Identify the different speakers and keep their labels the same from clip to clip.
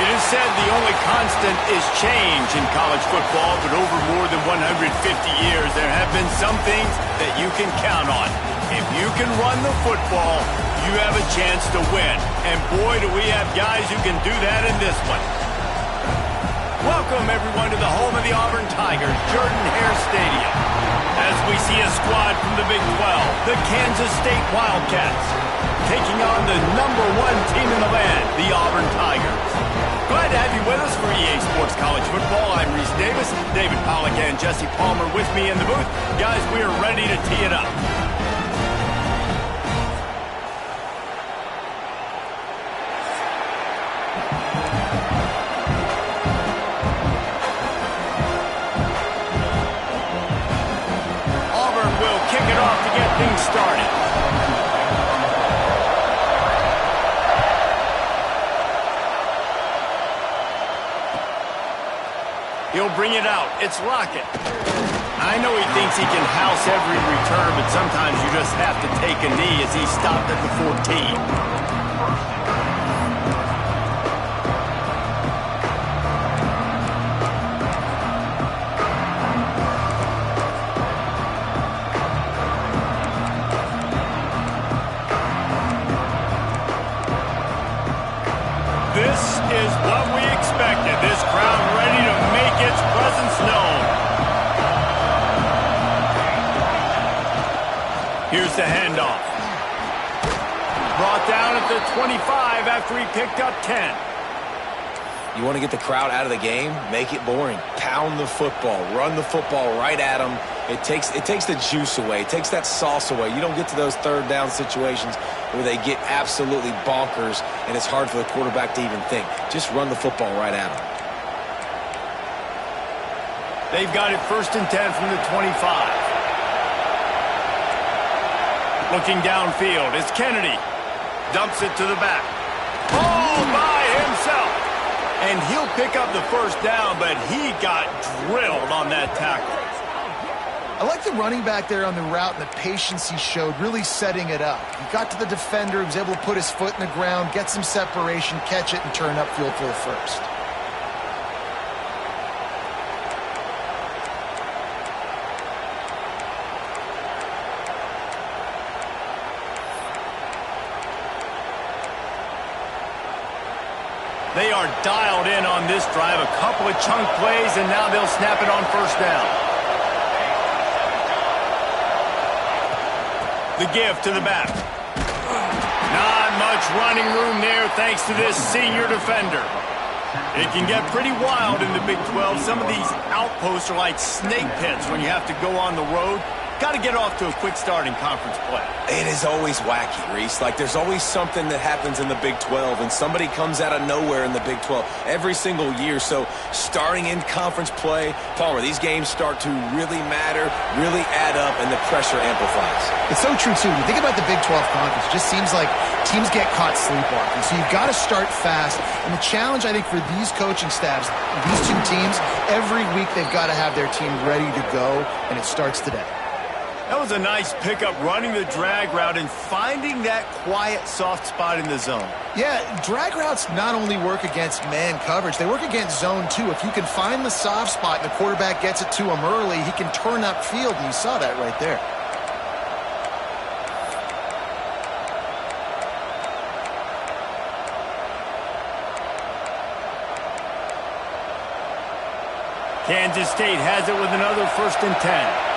Speaker 1: It is said the only constant is change in college football, but over more than 150 years, there have been some things that you can count on. If you can run the football, you have a chance to win. And boy, do we have guys who can do that in this one. Welcome, everyone, to the home of the Auburn Tigers, Jordan-Hare Stadium. As we see a squad from the Big 12, the Kansas State Wildcats, taking on the #1 team in the land, the Auburn Tigers. Glad to have you with us for EA Sports College Football. I'm Reese Davis, David Pollack and Jesse Palmer with me in the booth. Guys, we are ready to tee it up. Auburn will kick it off to get things started. He'll bring it out. It's Lockett. I know he thinks he can house every return, but sometimes you just have to take a knee as he stopped at the 14. This is what we expected. This crowd ready to make its presence known. Here's the handoff. Brought down at the 25 after he picked up 10.
Speaker 2: You want to get the crowd out of the game? Make it boring. Pound the football. Run the football right at them. It takes the juice away. It takes that sauce away. You don't get to those third down situations where they get absolutely bonkers and it's hard for the quarterback to even think. Just run the football right at them.
Speaker 1: They've got it 1st and 10 from the 25. Looking downfield, it's Kennedy. Dumps it to the back. All by himself. And he'll pick up the 1st down, but he got drilled on that tackle.
Speaker 3: I like the running back there on the route and the patience he showed, really setting it up. He got to the defender, he was able to put his foot in the ground, get some separation, catch it, and turn upfield for the 1st.
Speaker 1: They are dialed in on this drive. A couple of chunk plays, and now they'll snap it on 1st down. The give to the back. Not much running room there thanks to this senior defender. It can get pretty wild in the Big 12. Some of these outposts are like snake pits when you have to go on the road. Got to get off to a quick start in conference play.
Speaker 2: It is always wacky, Reese. Like, there's always something that happens in the Big 12, and somebody comes out of nowhere in the Big 12 every single year. So, starting in conference play, Palmer, these games start to really matter, really add up, and the pressure amplifies.
Speaker 3: It's so true, too. When you think about the Big 12 conference, it just seems like teams get caught sleepwalking. So, you've got to start fast. And the challenge, I think, for these coaching staffs, these two teams, every week they've got to have their team ready to go, and it starts today.
Speaker 1: That was a nice pickup, running the drag route and finding that quiet, soft spot in the zone.
Speaker 3: Yeah, drag routes not only work against man coverage, they work against zone too. If you can find the soft spot and the quarterback gets it to him early, he can turn upfield, and you saw that right there.
Speaker 1: Kansas State has it with another 1st and 10.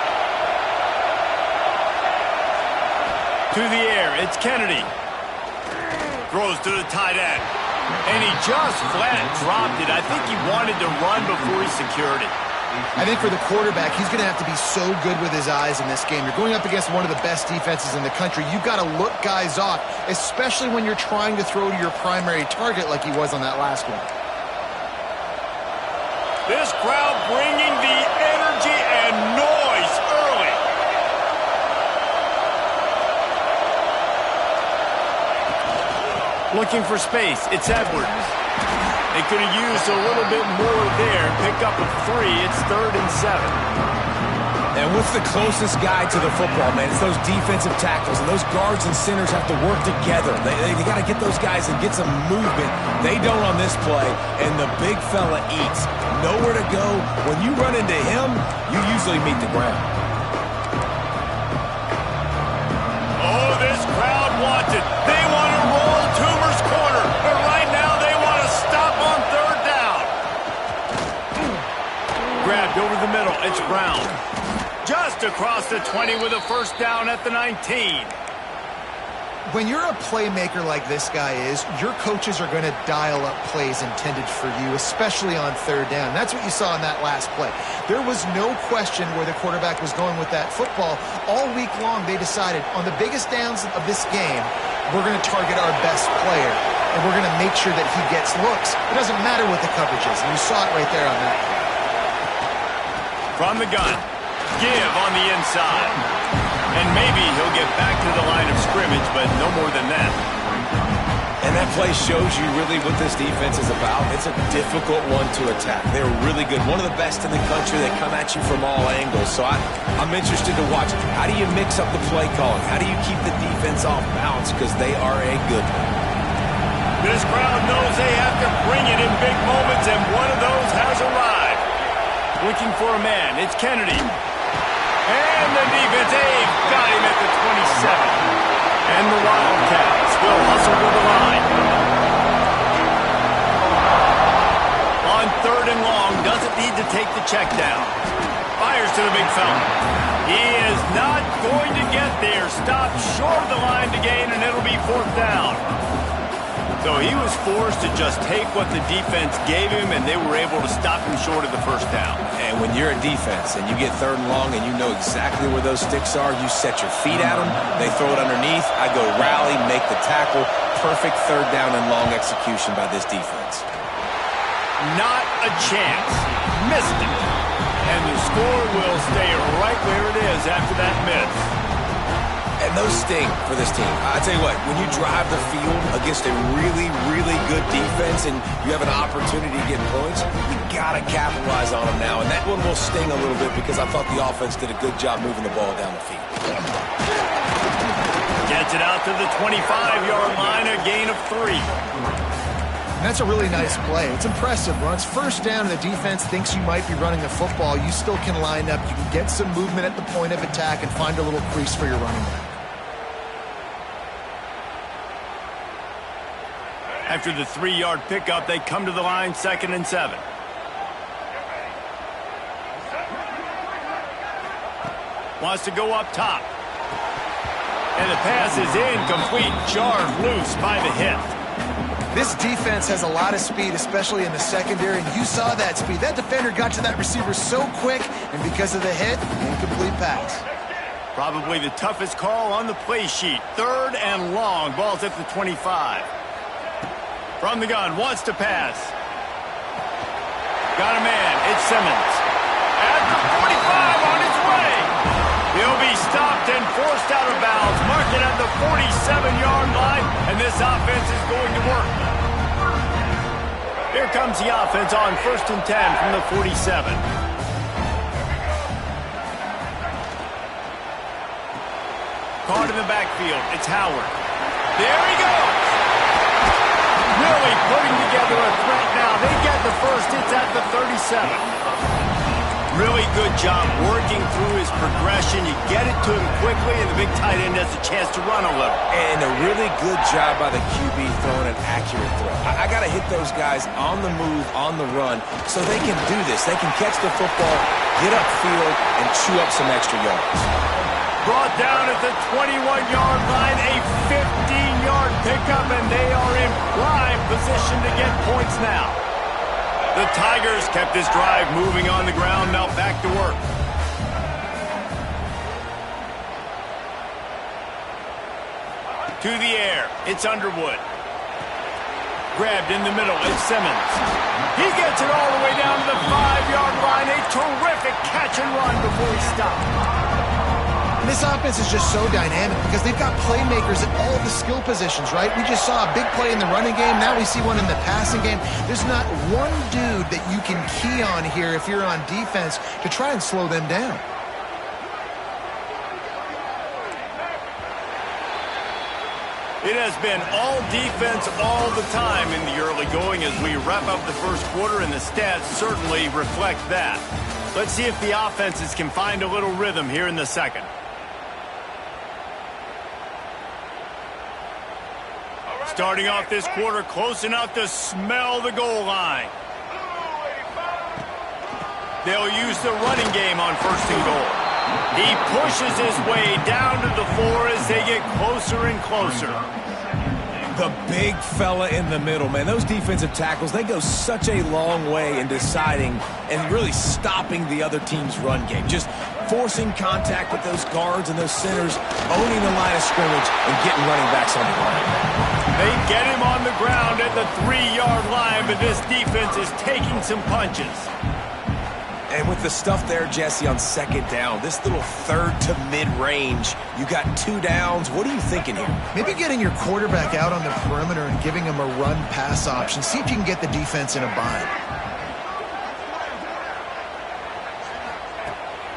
Speaker 1: To the air, it's Kennedy. Throws to the tight end. And he just flat dropped it. I think he wanted to run before he secured it.
Speaker 3: I think for the quarterback, he's going to have to be so good with his eyes in this game. You're going up against one of the best defenses in the country. You've got to look guys off, especially when you're trying to throw to your primary target like he was on that last one.
Speaker 1: This crowd bringing the energy and noise early. Looking for space. It's Edwards. They could have used a little bit more there. Pick up a 3. It's 3rd and 7.
Speaker 2: And what's the closest guy to the football, man? It's those defensive tackles, and those guards and centers have to work together. They got to get those guys and get some movement. They don't on this play, and the big fella eats. Nowhere to go. When you run into him, you usually meet the ground.
Speaker 1: Oh, this crowd wants it. They want to roll Toomer's corner, but right now they want to stop on 3rd down. Grabbed over the middle. It's Brown. Just across the 20 with a 1st down at the 19.
Speaker 3: When you're a playmaker like this guy is, your coaches are going to dial up plays intended for you, especially on 3rd down. That's what you saw in that last play. There was no question where the quarterback was going with that football. All week long, they decided on the biggest downs of this game, we're going to target our best player, and we're going to make sure that he gets looks. It doesn't matter what the coverage is, and you saw it right there on that.
Speaker 1: From the gun. Give on the inside. And maybe he'll get back to the line of scrimmage, but no more than that.
Speaker 2: And that play shows you really what this defense is about. It's a difficult one to attack. They're really good. One of the best in the country. They come at you from all angles. So I'm interested to watch. How do you mix up the play calling? How do you keep the defense off balance? Because they are a good one.
Speaker 1: This crowd knows they have to bring it in big moments, and one of those has arrived. Looking for a man. It's Kennedy. And the defense, they've got him at the 27. And the Wildcats will hustle to the line. On 3rd and long, doesn't need to take the check down. Fires to the big fella. He is not going to get there. Stopped short of the line to gain, and it'll be 4th down. So he was forced to just take what the defense gave him, and they were able to stop him short of the 1st down.
Speaker 2: And when you're a defense and you get 3rd and long and you know exactly where those sticks are, you set your feet at them, they throw it underneath, I go rally, make the tackle. Perfect 3rd down and long execution by this defense.
Speaker 1: Not a chance. Missed it. And the score will stay right where it is after that miss.
Speaker 2: And those sting for this team. I tell you what, when you drive the field against a really, really good defense and you have an opportunity to get points, you got to capitalize on them now. And that one will sting a little bit because I thought the offense did a good job moving the ball down the field.
Speaker 1: Gets it out to the 25-yard line, a gain of 3.
Speaker 3: And that's a really nice play. It's impressive. When it's 1st down and the defense thinks you might be running the football, you still can line up. You can get some movement at the point of attack and find a little crease for your running back.
Speaker 1: After the 3-yard pickup, they come to the line, 2nd and 7. Wants to go up top. And the pass is incomplete. Jarred loose by the hip.
Speaker 3: This defense has a lot of speed, especially in the secondary, and you saw that speed. That defender got to that receiver so quick, and because of the hit, incomplete pass.
Speaker 1: Probably the toughest call on the play sheet. 3rd and long. Ball's at the 25. From the gun, wants to pass. Got a man. It's Simmons. At the 45 on its way. He'll be stopped and forced out of bounds. Mark it at the 47-yard line, and this offense is going to work. Here comes the offense on 1st and 10 from the 47. Caught in the backfield. It's Howard. There he goes. Really putting together a threat now. They get the 1st. It's at the 37. Really good job working through his progression. You get it to him quickly, and the big tight end has a chance to run a little.
Speaker 2: And a really good job by the QB throwing an accurate throw. I got to hit those guys on the move, on the run, so they can do this. They can catch the football, get upfield, and chew up some extra yards.
Speaker 1: Brought down at the 21-yard line, a 15-yard pickup, and they are in prime position to get points now. The Tigers kept this drive moving on the ground. Now back to work. To the air. It's Underwood. Grabbed in the middle. It's Simmons. He gets it all the way down to the 5-yard line. A terrific catch and run before he stopped.
Speaker 3: This offense is just so dynamic because they've got playmakers at all the skill positions, right? We just saw a big play in the running game. Now we see one in the passing game. There's not one dude that you can key on here if you're on defense to try and slow them down.
Speaker 1: It has been all defense all the time in the early going as we wrap up the first quarter, and the stats certainly reflect that. Let's see if the offenses can find a little rhythm here in the second. Starting off this quarter close enough to smell the goal line. They'll use the running game on first and goal. He pushes his way down to the floor as they get closer and closer.
Speaker 2: The big fella in the middle, man. Those defensive tackles, they go such a long way in deciding and really stopping the other team's run game. Just forcing contact with those guards and those centers, owning the line of scrimmage, and getting running backs on the line.
Speaker 1: They get him on the ground at the 3-yard line, but this defense is taking some punches.
Speaker 2: And with the stuff there, Jesse, on second down, this little third to mid-range, you got 2 downs. What are you thinking here?
Speaker 3: Maybe getting your quarterback out on the perimeter and giving him a run-pass option. See if you can get the defense in a bind.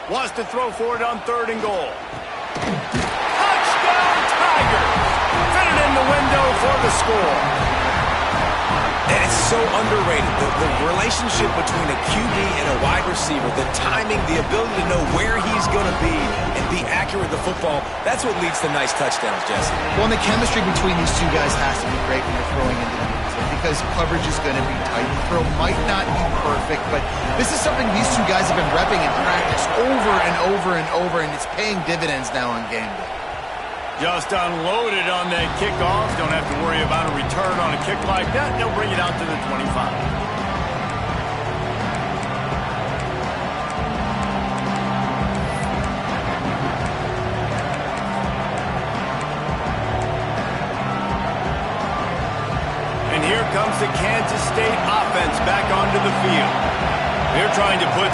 Speaker 1: Wants to throw for it on third and goal. Touchdown, Tigers! Fit it in the window for the score.
Speaker 2: And it's so underrated. The relationship between a QB and a wide receiver, the timing, the ability to know where he's going to be and be accurate with the football, that's what leads to nice touchdowns, Jesse.
Speaker 3: Well, and the chemistry between these two guys has to be great when you're throwing into the end zone because coverage is going to be tight. The throw might not be perfect, but this is something these two guys have been repping in practice over and over and over, and it's paying dividends now on game day.
Speaker 1: Just unloaded on that kickoff. Don't have to worry about a return on a kick like that. They'll bring it out to the 25. And here comes the Kansas State offense back onto the field. They're trying to put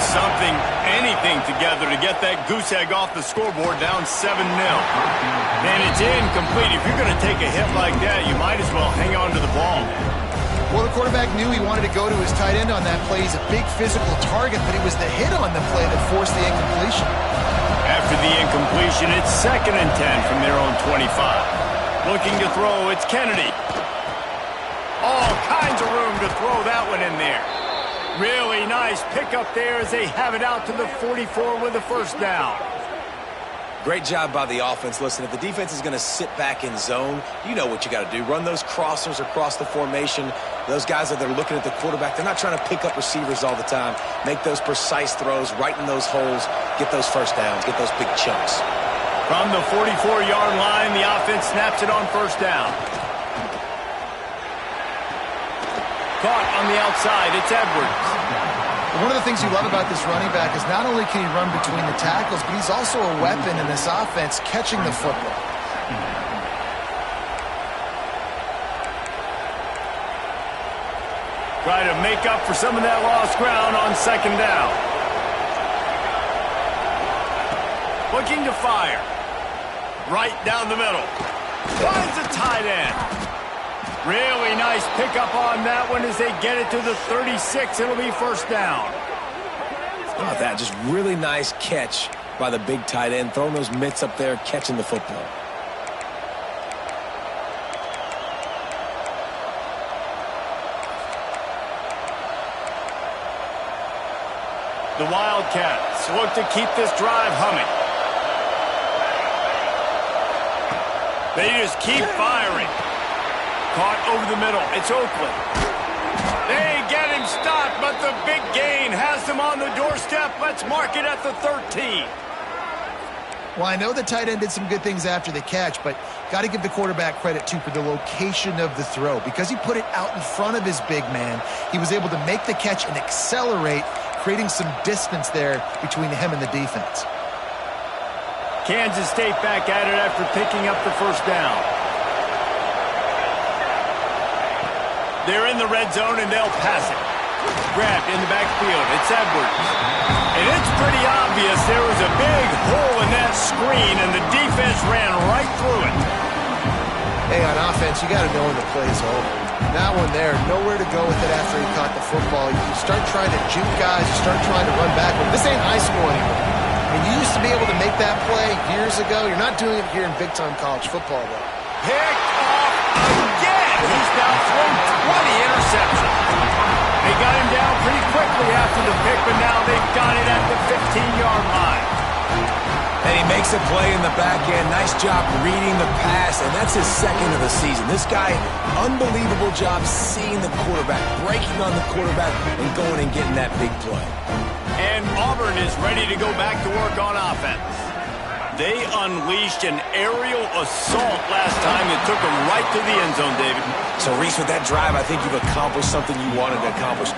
Speaker 1: anything together to get that goose egg off the scoreboard down 7-0. And it's incomplete. If you're going to take a hit like that, you might as well hang on to the ball.
Speaker 3: Well, the quarterback knew he wanted to go to his tight end on that play. He's a big physical target, but it was the hit on the play that forced the incompletion.
Speaker 1: After the incompletion, it's 2nd and 10 from their own 25. Looking to throw, it's Kennedy. All kinds of room to throw that one in there. Really nice pickup there as they have it out to the 44 with a first down.
Speaker 2: Great job by the offense. Listen, if the defense is going to sit back in zone, you know what you got to do. Run those crossers across the formation. Those guys that are looking at the quarterback, they're not trying to pick up receivers all the time. Make those precise throws, right in those holes, get those first downs, get those big chunks.
Speaker 1: From the 44-yard line, the offense snaps it on first down. Caught on the outside, it's Edwards.
Speaker 3: One of the things you love about this running back is not only can he run between the tackles, but he's also a weapon in this offense catching the football.
Speaker 1: Try to make up for some of that lost ground on second down. Looking to fire. Right down the middle. Finds a tight end. Really nice pickup on that one as they get it to the 36. It'll be first down.
Speaker 2: How about that? Just really nice catch by the big tight end. Throwing those mitts up there, catching the football.
Speaker 1: The Wildcats look to keep this drive humming. They just keep firing. Caught over the middle. It's Oakland. They get him stopped, but the big gain has them on the doorstep. Let's mark it at the 13.
Speaker 3: Well, I know the tight end did some good things after the catch, but got to give the quarterback credit, too, for the location of the throw. Because he put it out in front of his big man, he was able to make the catch and accelerate, creating some distance there between him and the defense.
Speaker 1: Kansas State back at it after picking up the first down. They're in the red zone, and they'll pass it. Grabbed in the backfield. It's Edwards. And it's pretty obvious there was a big hole in that screen, and the defense ran right through it.
Speaker 3: Hey, on offense, you got to know when the play's over. That one there, nowhere to go with it after he caught the football. You start trying to juke guys. You start trying to run back. But this ain't high school anymore. I mean, you used to be able to make that play years ago. You're not doing it here in big-time college football, though.
Speaker 1: Picked off again. He's now thrown 20 interceptions. They got him down pretty quickly after the pick, but now they've got it at the 15-yard line.
Speaker 2: And he makes a play in the back end. Nice job reading the pass, and that's his second of the season. This guy, unbelievable job seeing the quarterback, breaking on the quarterback, and going and getting that big play.
Speaker 1: And Auburn is ready to go back to work on offense. They unleashed an aerial assault last time that took them right to the end zone, David.
Speaker 2: So, Reese, with that drive, I think you've accomplished something you wanted to accomplish.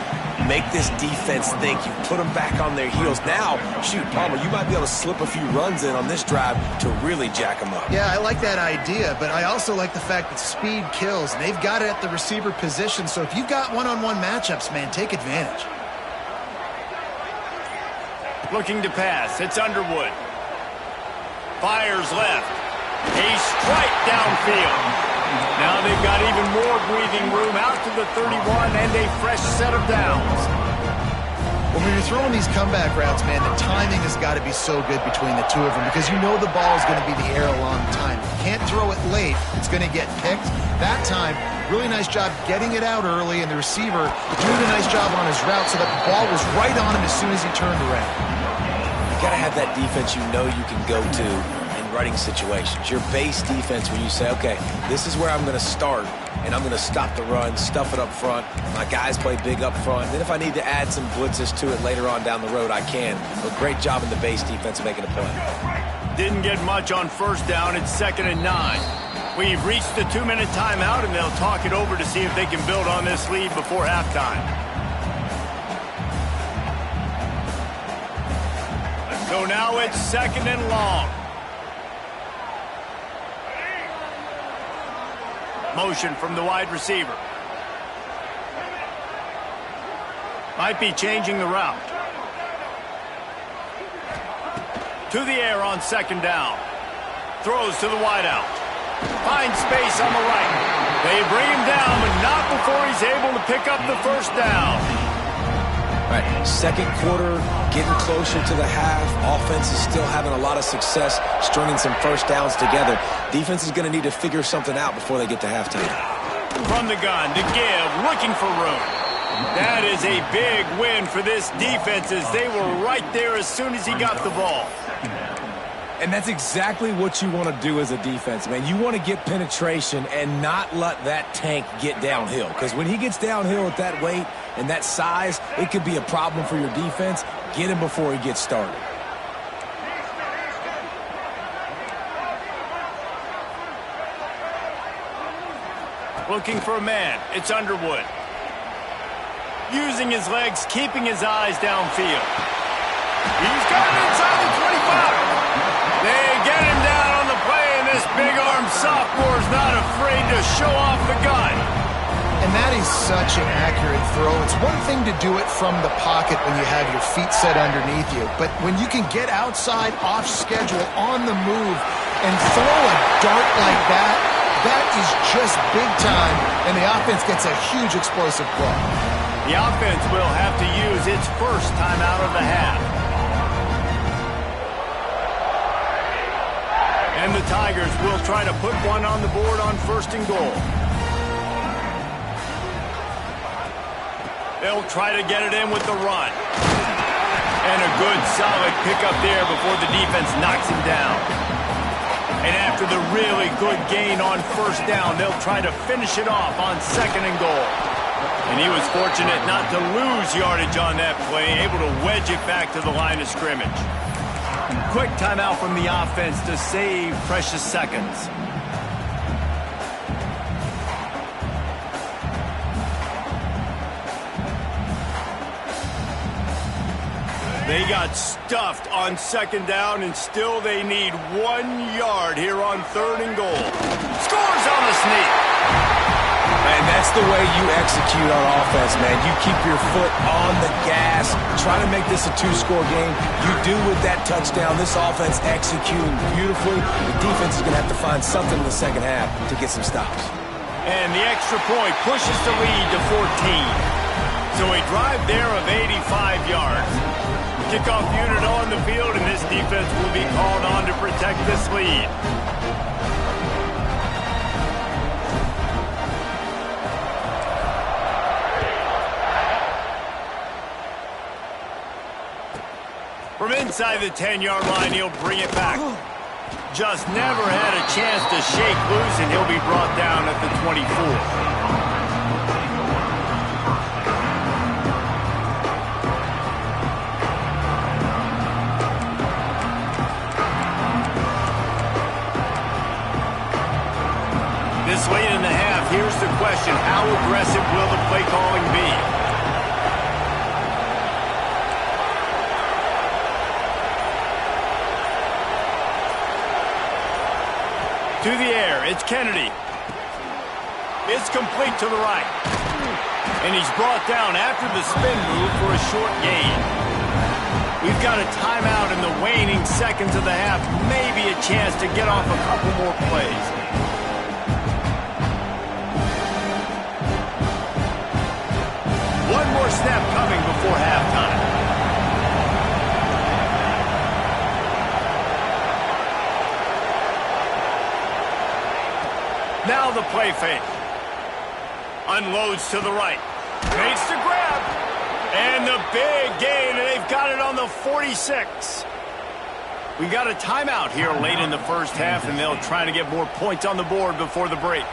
Speaker 2: Make this defense think. You put them back on their heels. Now, shoot, Palmer, you might be able to slip a few runs in on this drive to really jack them up.
Speaker 3: Yeah, I like that idea, but I also like the fact that speed kills, and they've got it at the receiver position. So if you've got one-on-one matchups, man, take advantage.
Speaker 1: Looking to pass. It's Underwood. Fires left. A strike downfield. Now they've got even more breathing room out to the 31 and a fresh set of downs.
Speaker 3: When you're throwing these comeback routes, man, the timing has got to be so good between the two of them because you know the ball is going to be in the air a long time. If you can't throw it late, it's going to get picked. That time, really nice job getting it out early, and the receiver doing a nice job on his route so that the ball was right on him as soon as he turned around.
Speaker 2: You got to have that defense you know you can go to in running situations. Your base defense where you say, okay, this is where I'm going to start, and I'm going to stop the run, stuff it up front. My guys play big up front. Then if I need to add some blitzes to it later on down the road, I can. But great job in the base defense of making a play.
Speaker 1: Didn't get much on first down. It's 2nd and 9. We've reached the 2-minute timeout, and they'll talk it over to see if they can build on this lead before halftime. So now it's 2nd and long. Motion from the wide receiver. Might be changing the route. To the air on 2nd down. Throws to the wideout. Finds space on the right. They bring him down, but not before he's able to pick up the first down.
Speaker 2: All right, second quarter, getting closer to the half. Offense is still having a lot of success stringing some first downs together. Defense is going to need to figure something out before they get to halftime.
Speaker 1: From the gun to give, looking for room. That is a big win for this defense as they were right there as soon as he got the ball.
Speaker 2: And that's exactly what you want to do as a defense, man. You want to get penetration and not let that tank get downhill. Because when he gets downhill at that weight and that size, it could be a problem for your defense. Get him before he gets started.
Speaker 1: Looking for a man. It's Underwood. Using his legs, keeping his eyes downfield. He's got it inside the 25. They get him down on the play, and this big-armed sophomore's not afraid to show off the gun.
Speaker 3: And that is such an accurate throw. It's one thing to do it from the pocket when you have your feet set underneath you, but when you can get outside, off schedule, on the move, and throw a dart like that, that is just big time, and the offense gets a huge explosive play.
Speaker 1: The offense will have to use its first time out of the half. And the Tigers will try to put one on the board on 1st and goal. They'll try to get it in with the run. And a good solid pickup there before the defense knocks him down. And after the really good gain on 1st down, they'll try to finish it off on 2nd and goal. And he was fortunate not to lose yardage on that play, able to wedge it back to the line of scrimmage. Quick timeout from the offense to save precious seconds. They got stuffed on second down, and still they need 1 yard here on 3rd and goal. Scores on the sneak.
Speaker 2: And that's the way you execute on offense, man. You keep your foot on the gas, try to make this a 2-score game. You do with that touchdown. This offense executing beautifully. The defense is going to have to find something in the second half to get some stops.
Speaker 1: And the extra point pushes the lead to 14. So a drive there of 85 yards. Kickoff unit on the field, and this defense will be called on to protect this lead. From inside the 10-yard line, he'll bring it back. Just never had a chance to shake loose, and he'll be brought down at the 24. This late in the half, here's the question: how aggressive will the play calling be? To the air, it's Kennedy. It's complete to the right. And he's brought down after the spin move for a short gain. We've got a timeout in the waning seconds of the half. Maybe a chance to get off a couple more plays. One more snap coming before halftime. Now the play fake. Unloads to the right. Makes the grab. And the big gain, and they've got it on the 46. We got a timeout here late in the first half, and they'll try to get more points on the board before the break.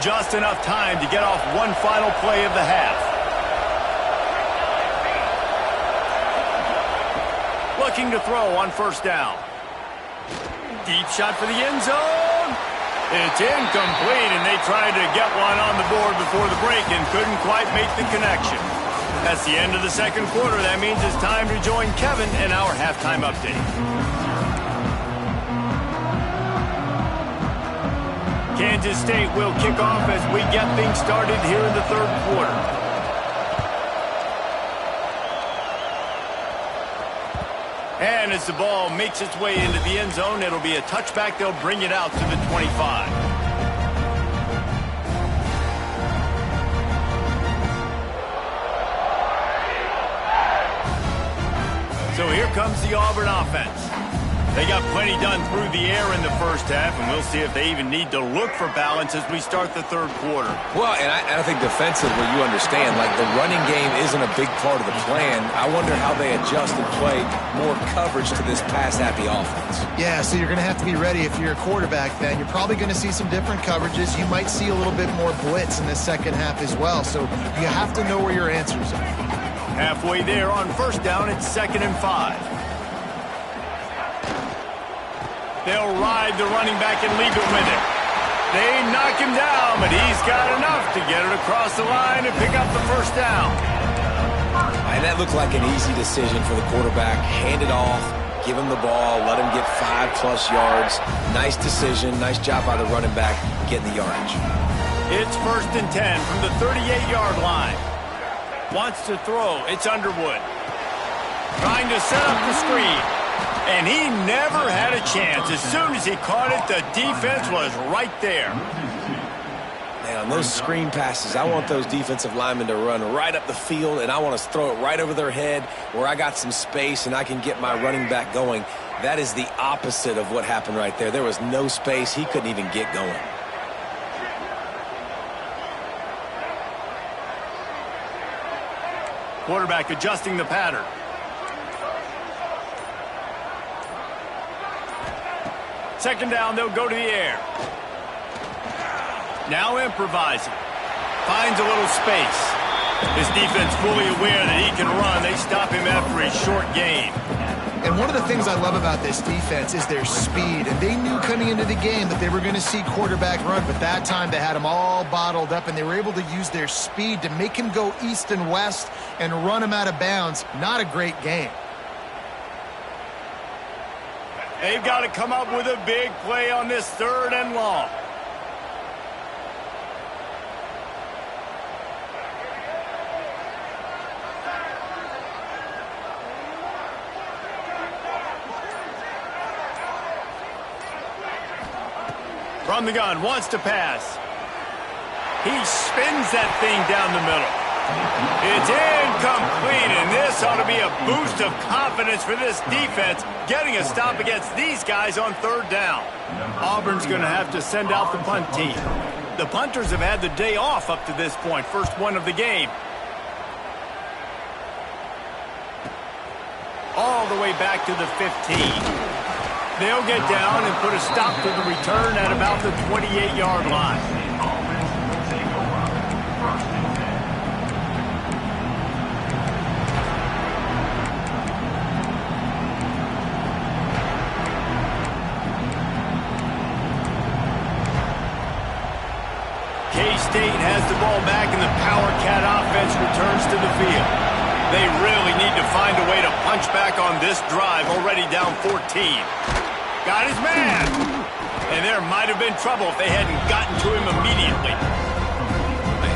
Speaker 1: Just enough time to get off one final play of the half. Looking to throw on first down. Deep shot for the end zone. It's incomplete, and they tried to get one on the board before the break and couldn't quite make the connection. That's the end of the second quarter. That means it's time to join Kevin in our halftime update. Kansas State will kick off as we get things started here in the third quarter. And as the ball makes its way into the end zone, it'll be a touchback. They'll bring it out to the 25. So here comes the Auburn offense. They got plenty done through the air in the first half, and we'll see if they even need to look for balance as we start the third quarter.
Speaker 2: Well, and I think defensively, you understand, like the running game isn't a big part of the plan. I wonder how they adjust and play more coverage to this pass-happy offense.
Speaker 3: Yeah, so you're going to have to be ready if you're a quarterback then. You're probably going to see some different coverages. You might see a little bit more blitz in the second half as well, so you have to know where your answers are.
Speaker 1: Halfway there on first down, it's 2nd and 5. They'll ride the running back and leave it with it. They knock him down, but he's got enough to get it across the line and pick up the first down.
Speaker 2: And that looked like an easy decision for the quarterback. Hand it off, give him the ball, let him get 5+ yards. Nice decision, nice job by the running back getting the yardage.
Speaker 1: It's 1st and 10 from the 38-yard line. Wants to throw, it's Underwood. Trying to set up the screen. And he never had a chance. As soon as he caught it, the defense was right there.
Speaker 2: Man, on those screen passes, I want those defensive linemen to run right up the field, and I want to throw it right over their head where I got some space and I can get my running back going. That is the opposite of what happened right there. There was no space. He couldn't even get going.
Speaker 1: Quarterback adjusting the pattern. Second down, they'll go to the air. Now improvising. Finds a little space. His defense fully aware that he can run. They stop him after a short gain.
Speaker 3: And one of the things I love about this defense is their speed. And they knew coming into the game that they were going to see quarterback run, but that time they had him all bottled up, and they were able to use their speed to make him go east and west and run him out of bounds. Not a great game.
Speaker 1: They've got to come up with a big play on this 3rd and long. From the gun, wants to pass. He spins that thing down the middle. It's incomplete, and this ought to be a boost of confidence for this defense, getting a stop against these guys on 3rd down. Auburn's going to have to send out the punt team. The punters have had the day off up to this point, first one of the game. All the way back to the 15. They'll get down and put a stop to the return at about the 28-yard line. K-State has the ball back, and the Power Cat offense returns to the field. They really need to find a way to punch back on this drive, already down 14. Got his man. And there might have been trouble if they hadn't gotten to him immediately.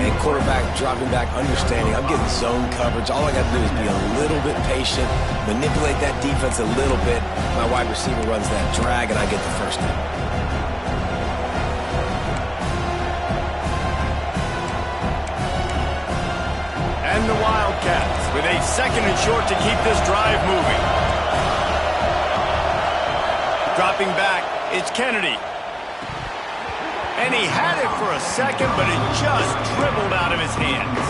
Speaker 2: And quarterback dropping back, understanding I'm getting zone coverage. All I got to do is be a little bit patient, manipulate that defense a little bit. My wide receiver runs that drag, and I get the first down.
Speaker 1: And the Wildcats with a 2nd and short to keep this drive moving. Dropping back, it's Kennedy. And he had it for a second, but it just dribbled out of his hands.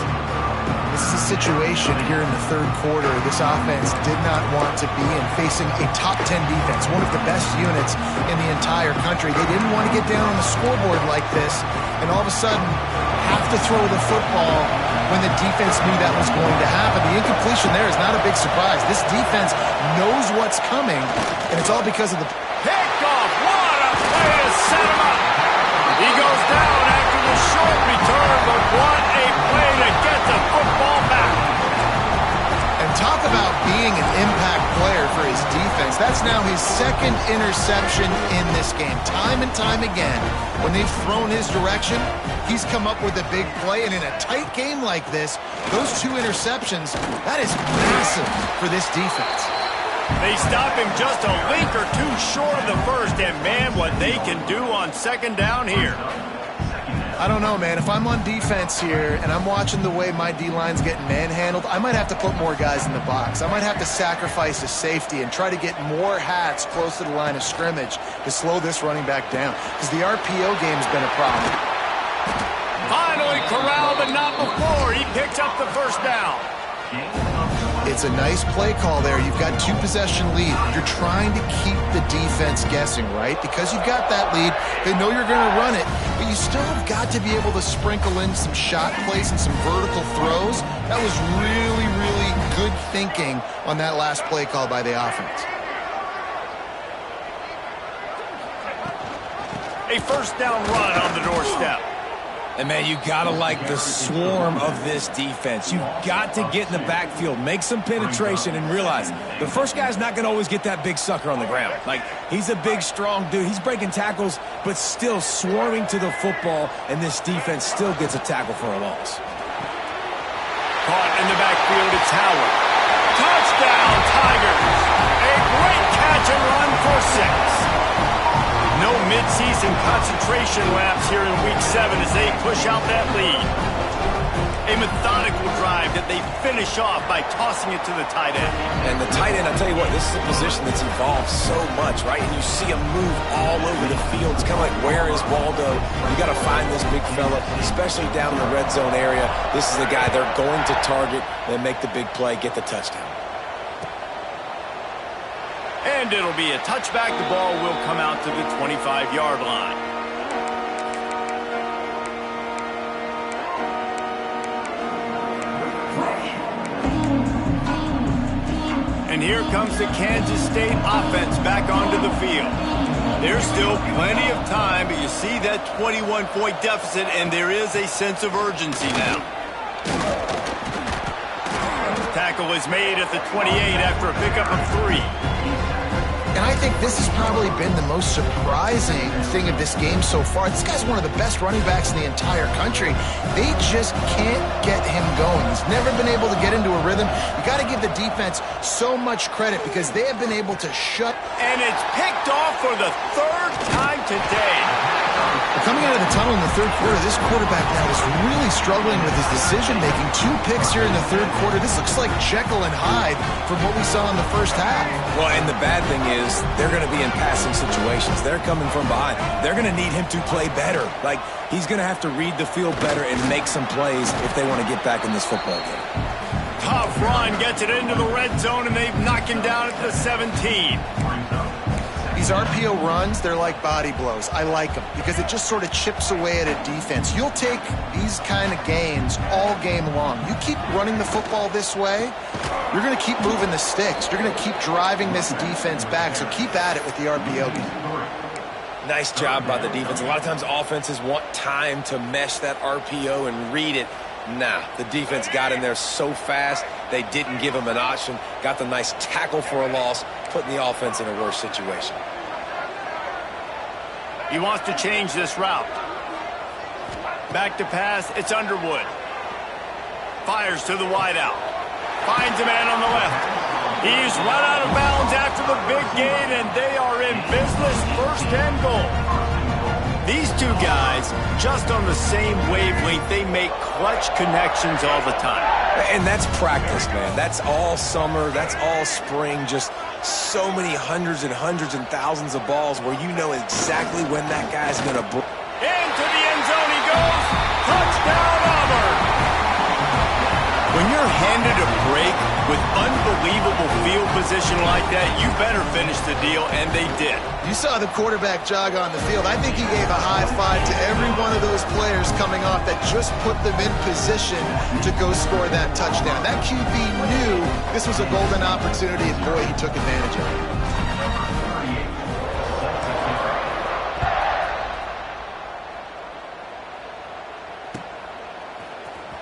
Speaker 3: This is a situation here in the 3rd quarter this offense did not want to be in, facing a top 10 defense, one of the best units in the entire country. They didn't want to get down on the scoreboard like this and all of a sudden have to throw the football when the defense knew that was going to happen. The incompletion there is not a big surprise. This defense knows what's coming, and it's all because of the...
Speaker 1: Picked off. What a play to set him up. He goes down after the short return, but what a play to get the football back.
Speaker 3: And talk about being an impact player for his defense. That's now his 2nd interception in this game. Time and time again, when they've thrown his direction, he's come up with a big play. And in a tight game like this, those 2 interceptions, that is massive for this defense.
Speaker 1: They stop him just a link or 2 short of the first, and man, what they can do on 2nd down here.
Speaker 3: I don't know, man. If I'm on defense here and I'm watching the way my D-line's getting manhandled, I might have to put more guys in the box. I might have to sacrifice a safety and try to get more hats close to the line of scrimmage to slow this running back down, because the RPO game's been a problem.
Speaker 1: Finally corralled, but not before. He picks up the first down.
Speaker 3: It's a nice play call there. You've got 2-possession lead. You're trying to keep the defense guessing, right? Because you've got that lead, they know you're going to run it, but you still have got to be able to sprinkle in some shot plays and some vertical throws. That was really, really good thinking on that last play call by the offense.
Speaker 1: A first down run on the doorstep.
Speaker 2: And, man, you got to like the swarm of this defense. You've got to get in the backfield, make some penetration, and realize the first guy's not going to always get that big sucker on the ground. Like, he's a big, strong dude. He's breaking tackles, but still swarming to the football, and this defense still gets a tackle for a loss.
Speaker 1: Caught in the backfield, it's Howard. Touchdown, Tigers. A great catch and run for 6. No midseason concentration laps here in Week 7 as they push out that lead. A methodical drive that they finish off by tossing it to the tight end.
Speaker 2: And the tight end, I'll tell you what, this is a position that's evolved so much, right? And you see him move all over the field. It's kind of like, where is Waldo? You got to find this big fella, especially down in the red zone area. This is the guy they're going to target and make the big play, get the touchdown.
Speaker 1: And it'll be a touchback. The ball will come out to the 25-yard line. And here comes the Kansas State offense back onto the field. There's still plenty of time, but you see that 21-point deficit, and there is a sense of urgency now. Tackle is made at the 28 after a pickup of 3.
Speaker 3: And I think this has probably been the most surprising thing of this game so far. This guy's one of the best running backs in the entire country. They just can't get him going. He's never been able to get into a rhythm. You got to give the defense so much credit because they have been able to shut.
Speaker 1: And it's picked off for the 3rd time today.
Speaker 3: Coming out of the tunnel in the 3rd quarter, this quarterback now is really struggling with his decision-making. 2 picks here in the 3rd quarter. This looks like Jekyll and Hyde from what we saw in the first half.
Speaker 2: Well, and the bad thing is they're going to be in passing situations. They're coming from behind. They're going to need him to play better. Like, he's going to have to read the field better and make some plays if they want to get back in this football game.
Speaker 1: Tough run gets it into the red zone, and they've knocked him down at the 17.
Speaker 3: These RPO runs, they're like body blows. I like them because it just sort of chips away at a defense. You'll take these kind of gains all game long. You keep running the football this way, you're going to keep moving the sticks. You're going to keep driving this defense back, so keep at it with the RPO game.
Speaker 2: Nice job by the defense. A lot of times offenses want time to mesh that RPO and read it. Nah, the defense got in there so fast, they didn't give him an option. Got the nice tackle for a loss, putting the offense in a worse situation.
Speaker 1: He wants to change this route. Back to pass, it's Underwood. Fires to the wideout. Finds a man on the left. He's run out of bounds after the big gain, and they are in business, 1st and goal. These 2 guys, just on the same wavelength, they make clutch connections all the time.
Speaker 2: And that's practice, man. That's all summer. That's all spring. Just so many hundreds and thousands of balls where you know exactly when that guy's going to break.
Speaker 1: Into the end zone he goes. Touchdown, Auburn. When you're handed a break with unbelievable field position like that, you better finish the deal, and they did.
Speaker 3: You saw the quarterback jog on the field. I think he gave a high five to every one of those players coming off that just put them in position to go score that touchdown. That QB knew this was a golden opportunity, and boy, he took advantage of it.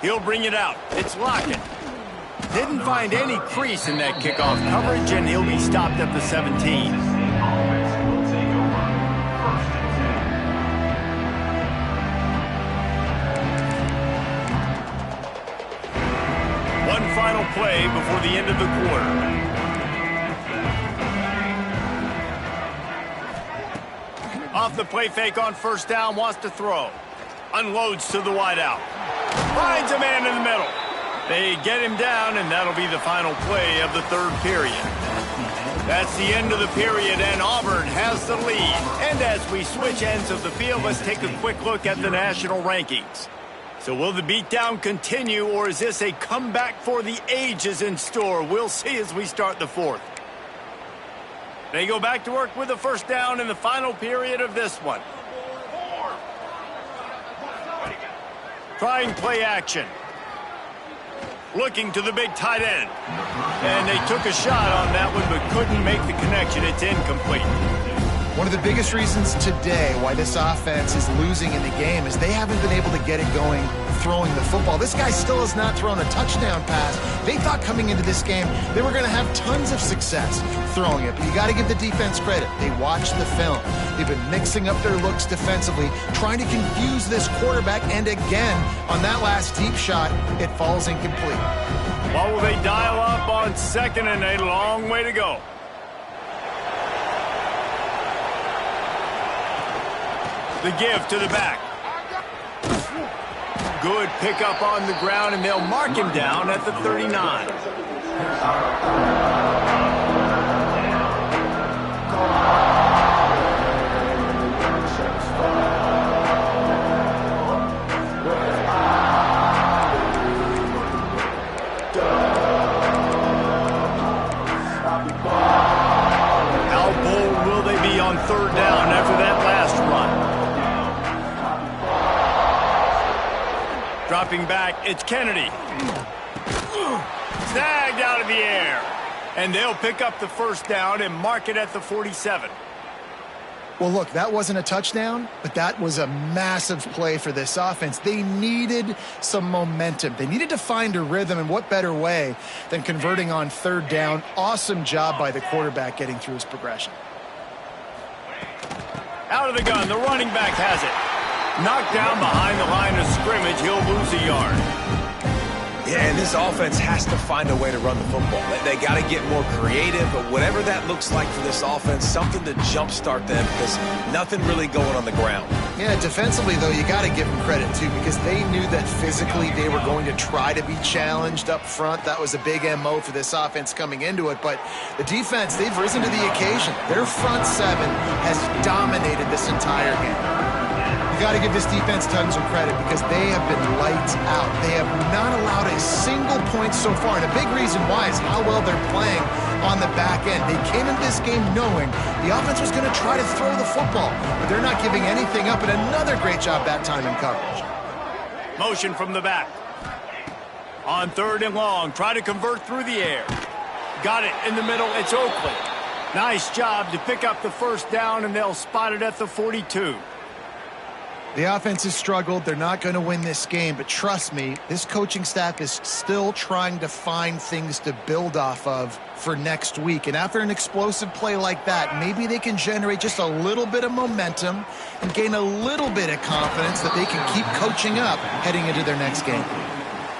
Speaker 1: He'll bring it out. It's Lockett. Didn't find any crease in that kickoff coverage, and he'll be stopped at the 17. One final play before the end of the quarter. Off the play fake on 1st down, wants to throw. Unloads to the wideout. Finds a man in the middle. They get him down, and that'll be the final play of the 3rd period. That's the end of the period, and Auburn has the lead. And as we switch ends of the field, let's take a quick look at the national rankings. So will the beatdown continue, or is this a comeback for the ages in store? We'll see as we start the 4th. They go back to work with a 1st down in the final period of this one. Trying play action. Looking to the big tight end. And they took a shot on that one but couldn't make the connection. It's incomplete.
Speaker 3: One of the biggest reasons today why this offense is losing in the game is they haven't been able to get it going throwing the football. This guy still has not thrown a touchdown pass. They thought coming into this game they were going to have tons of success throwing it, but you got to give the defense credit. They watched the film. They've been mixing up their looks defensively, trying to confuse this quarterback, and again, on that last deep shot, it falls incomplete.
Speaker 1: What will they dial up on 2nd and a long way to go? The give to the back. Good pickup on the ground, and they'll mark him down at the 39. How bold will they be on 3rd down after that last run? Dropping back, it's Kennedy. Snagged out of the air. And they'll pick up the first down and mark it at the 47.
Speaker 3: Well, look, that wasn't a touchdown, but that was a massive play for this offense. They needed some momentum. They needed to find a rhythm, and what better way than converting on third down. Awesome job by the quarterback getting through his progression.
Speaker 1: Out of the gun, the running back has it. Knocked down behind the line of scrimmage, he'll lose a yard.
Speaker 2: Yeah, and this offense has to find a way to run the football. They got to get more creative, but whatever that looks like for this offense, something to jumpstart them because nothing really going on the ground.
Speaker 3: Yeah, defensively, though, you got to give them credit, too, because they knew that physically they were going to try to be challenged up front. That was a big MO for this offense coming into it, but the defense, they've risen to the occasion. Their front seven has dominated this entire game. You got to give this defense tons of credit because they have been lights out. They have not allowed a single point so far, and a big reason why is how well they're playing on the back end. They came into this game knowing the offense was going to try to throw the football, but they're not giving anything up, and another great job that time in coverage.
Speaker 1: Motion from the back. On third and long, try to convert through the air. Got it in the middle, it's Oakley. Nice job to pick up the first down, and they'll spot it at the 42.
Speaker 3: The offense has struggled. They're not going to win this game, but trust me, this coaching staff is still trying to find things to build off of for next week. And after an explosive play like that, maybe they can generate just a little bit of momentum and gain a little bit of confidence that they can keep coaching up heading into their next game.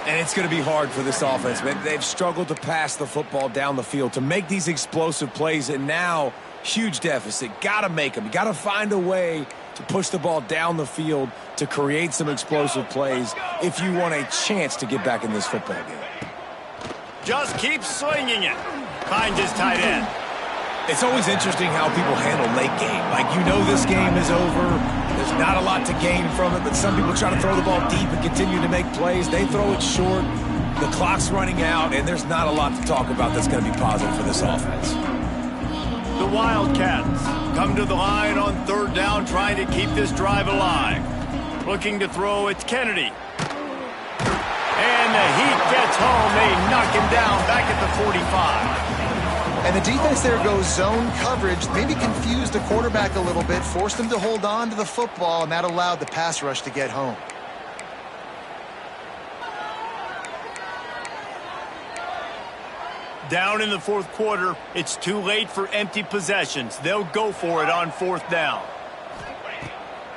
Speaker 2: And it's going to be hard for this offense, man. They've struggled to pass the football down the field, to make these explosive plays, and now huge deficit. Got to make them. You got to find a way to push the ball down the field to create some explosive plays if you want a chance to get back in this football game.
Speaker 1: Just keep slinging it. Finds his tight end.
Speaker 2: It's always interesting how people handle late game. Like, you know this game is over. There's not a lot to gain from it, but some people try to throw the ball deep and continue to make plays. They throw it short. The clock's running out, and there's not a lot to talk about that's going to be positive for this offense.
Speaker 1: The Wildcats come to the line on third down, trying to keep this drive alive. Looking to throw, it's Kennedy. And the Heat gets home. They knock him down back at the 45.
Speaker 3: And the defense there goes zone coverage, maybe confused the quarterback a little bit, forced him to hold on to the football, and that allowed the pass rush to get home.
Speaker 1: Down in the fourth quarter, it's too late for empty possessions. They'll go for it on fourth down.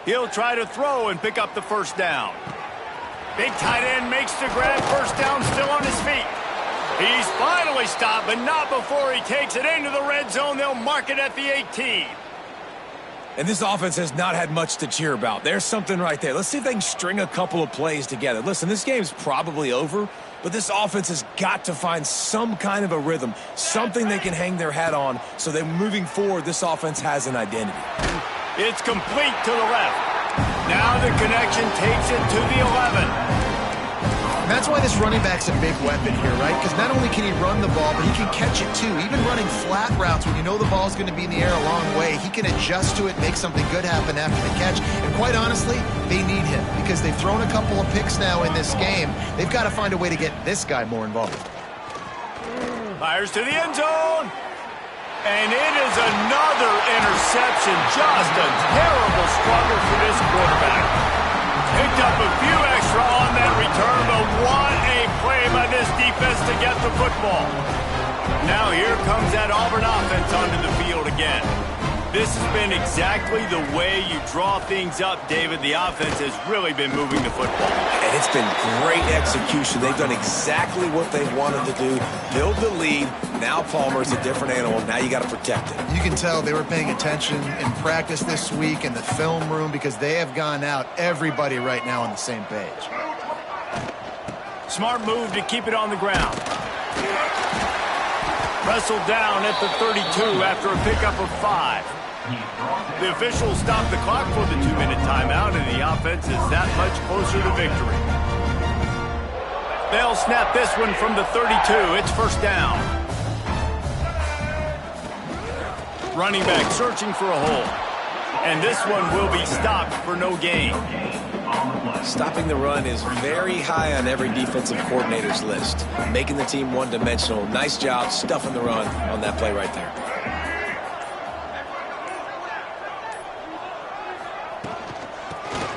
Speaker 1: He'll try to throw and pick up the first down. Big tight end makes the grab. First down, still on his feet. He's finally stopped, but not before he takes it into the red zone. They'll mark it at the 18.
Speaker 2: And this offense has not had much to cheer about. There's something right there. Let's see if they can string a couple of plays together. Listen, this game's probably over, but this offense has got to find some kind of a rhythm, something they can hang their hat on so that moving forward, this offense has an identity.
Speaker 1: It's complete to the left. Now the connection takes it to the 11.
Speaker 3: And that's why this running back's a big weapon here, right? Because not only can he run the ball, but he can catch it too. Even running flat routes when you know the ball's going to be in the air a long way, he can adjust to it, make something good happen after the catch. And quite honestly, they need him because they've thrown a couple of picks now in this game. They've got to find a way to get this guy more involved.
Speaker 1: Fires to the end zone. And it is another interception. Just a terrible struggle for this quarterback. Picked up a few extra on that return, but what a play by this defense to get the football. Now here comes that Auburn offense onto the field again. This has been exactly the way you draw things up, David. The offense has really been moving the football.
Speaker 2: And it's been great execution. They've done exactly what they wanted to do. Build the lead. Now Palmer's a different animal. Now you got to protect it.
Speaker 3: You can tell they were paying attention in practice this week in the film room because they have gone out, everybody right now on the same page.
Speaker 1: Smart move to keep it on the ground. Wrestled down at the 32 after a pickup of 5. The officials stopped the clock for the 2-minute timeout, and the offense is that much closer to victory. They'll snap this one from the 32. It's first down. Running back searching for a hole. And this one will be stopped for no gain.
Speaker 2: Stopping the run is very high on every defensive coordinator's list. Making the team one-dimensional. Nice job stuffing the run on that play right there.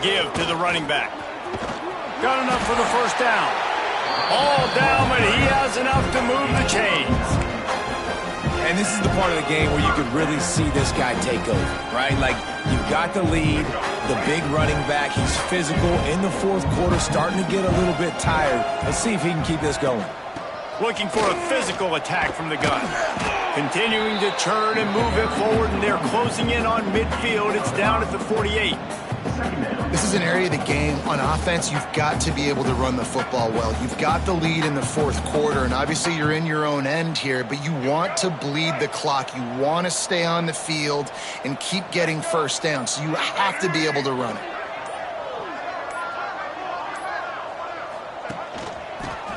Speaker 1: Give to the running back. Got enough for the first down. All down, but he has enough to move the chains.
Speaker 2: And this is the part of the game where you could really see this guy take over, right? Like, you've got the lead, the big running back. He's physical in the fourth quarter, starting to get a little bit tired. Let's see if he can keep this going.
Speaker 1: Looking for a physical attack from the gun. Continuing to turn and move it forward, and they're closing in on midfield. It's down at the 48.
Speaker 3: This is an area of the game on offense you've got to be able to run the football well. You've got the lead in the fourth quarter, and obviously you're in your own end here, but you want to bleed the clock. You want to stay on the field and keep getting first down, so you have to be able to run it.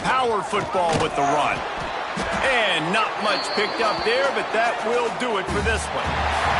Speaker 1: Power football with the run. And not much picked up there, but that will do it for this one.